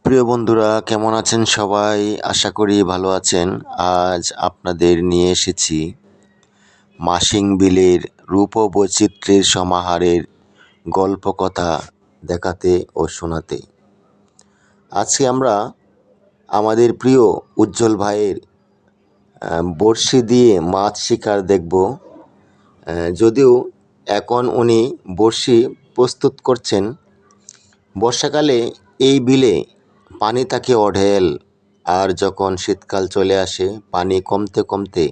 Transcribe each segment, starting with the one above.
প্রিয় বন্ধুরা, কেমন আছেন সবাই? আশা করি ভালো আছেন। আজ আপনাদের নিয়ে এসেছি মাসিং বিলের রূপ ও বৈচিত্র্যের সমাহারের গল্পকথা দেখাতে ও শোনাতে। আজকে আমরা আমাদের প্রিয় উজ্জ্বল ভাইয়ের বড়শি দিয়ে মাছ শিকার দেখব। যদিও এখন উনি বড়শি প্রস্তুত করছেন। বর্ষাকালে এই বিলে পানি থাকে অঢেল, আর যখন শীতকাল চলে আসে পানি কমতে কমতে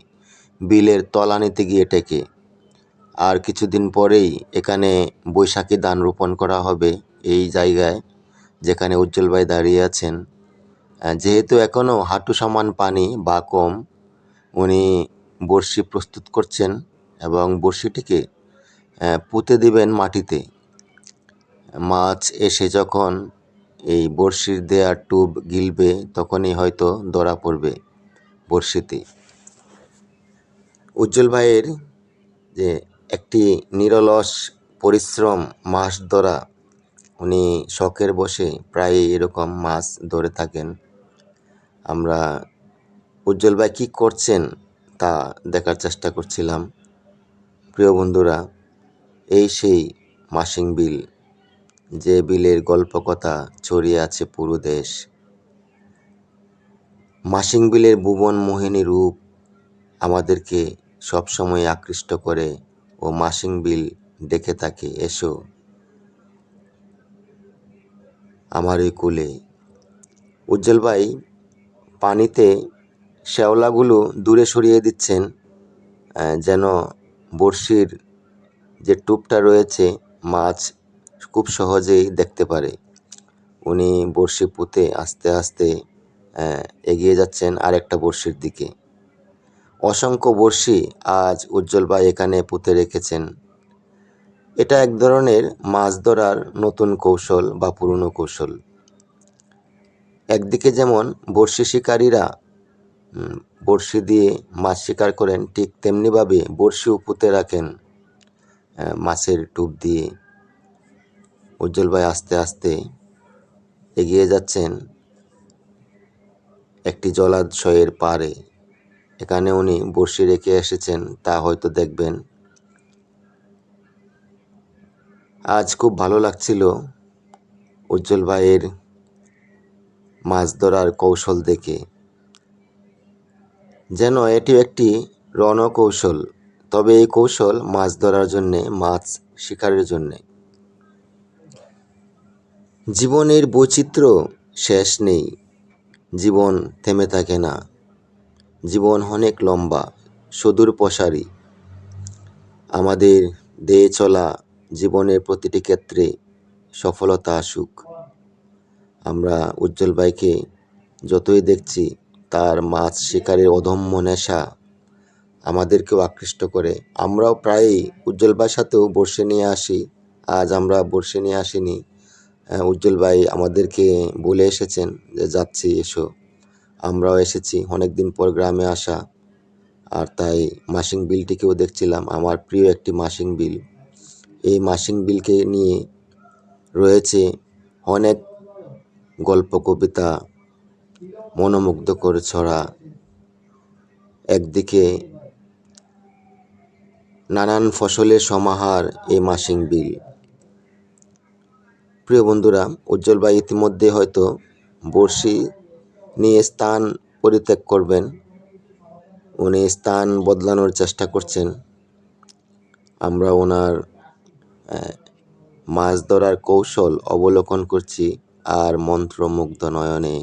বিলের তলানিতে গিয়ে টেকে। আর কিছুদিন পরেই এখানে বৈশাখী ধান রোপণ করা হবে এই জায়গায় যেখানে উজ্জ্বল ভাই দাঁড়িয়ে আছেন। যেহেতু এখনও হাঁটু সমান পানি বা কম, উনি বড়শি প্রস্তুত করছেন এবং বড়শিটিকে পুঁতে দিবেন মাটিতে। মাছ এসে যখন এই বড়শির দেয়া টোপ গিলবে তখনই হয়তো ধরা পড়বে বড়শিতে। উজ্জ্বল ভাইয়ের যে একটি নিরলস পরিশ্রম মাছ ধরা, উনি শখের বশে প্রায়ই এরকম মাছ ধরে থাকেন। আমরা উজ্জ্বল ভাই কী করছেন তা দেখার চেষ্টা করছিলাম। প্রিয় বন্ধুরা, এই সেই মাসিং বিল, যে বিলের গল্পকথা ছড়িয়ে আছে পুরো দেশ। মাসিং বিলের ভুবন মোহিনী রূপ আমাদেরকে সবসময় আকৃষ্ট করে ও মাসিং বিল ডেকে থাকে, এসো আমার এই কুলে। উজ্জ্বল ভাই পানিতে শ্যাওলাগুলো দূরে সরিয়ে দিচ্ছেন যেন বড়শির যে টোপটা রয়েছে মাছ খুব সহজেই দেখতে পারে। উনি বড়শি পুঁতে আস্তে আস্তে এগিয়ে যাচ্ছেন আরেকটা বড়শির দিকে। অসংখ্য বড়শি আজ উজ্জ্বল ভাই এখানে পুঁতে রেখেছেন। এটা এক ধরনের মাছ ধরার নতুন কৌশল বা পুরনো কৌশল। একদিকে যেমন বড়শি শিকারীরা বড়শি দিয়ে মাছ শিকার করেন, ঠিক তেমনিভাবে বড়শিও পুঁতে রাখেন মাছের টোপ দিয়ে। উজ্জ্বল ভাই আস্তে আস্তে এগিয়ে যাচ্ছেন একটি জলাশয়ের পাড়ে। এখানে উনি বড়শি রেখে এসেছেন, তা হয়তো দেখবেন। আজ খুব ভালো লাগছিল উজ্জ্বল ভাইয়ের মাছ ধরার কৌশল দেখে। যেন এটি একটি রণকৌশল, তবে এই কৌশল মাছ ধরার জন্যে, মাছ শিকারের জন্যে। জীবনের বৈচিত্র্য শেষ নেই, জীবন থেমে থাকে না, জীবন অনেক লম্বা, সুদূর প্রসারী। আমাদের দেহে চলা জীবনের প্রতিটি ক্ষেত্রে সফলতা আসুক। আমরা উজ্জ্বল ভাইকে যতই দেখছি, তার মাছ শিকারের অদম্য নেশা আমাদেরকেও আকৃষ্ট করে। আমরাও প্রায়ই উজ্জ্বল ভাইয়ের সাথেও বড়শি নিয়ে আসি। আজ আমরা বড়শি নিয়ে আসিনি, উজ্জ্বল ভাই আমাদেরকে বলে এসেছেন যে যাচ্ছি, এসো। আমরাও এসেছি, অনেক দিন পর গ্রামে আসা। আর তাই মাসিং বিলটিকেও দেখছিলাম, আমার প্রিয় একটি মাসিং বিল। এই মাসিং বিলকে নিয়ে রয়েছে অনেক গল্প, কবিতা, মনোমুগ্ধকর ছড়া। একদিকে নানান ফসলের সমাহার এই মাসিং বিল। প্রিয় বন্ধুরা, উজ্জ্বল ভাই ইতিমধ্যে হয়তো বড়শি নিয়ে স্থান পরিত্যাগ করবেন। উনি স্থান বদলানোর চেষ্টা করছেন। আমরা ওনার মাছ ধরার কৌশল অবলোকন করছি আর মন্ত্রমুগ্ধ নয়নে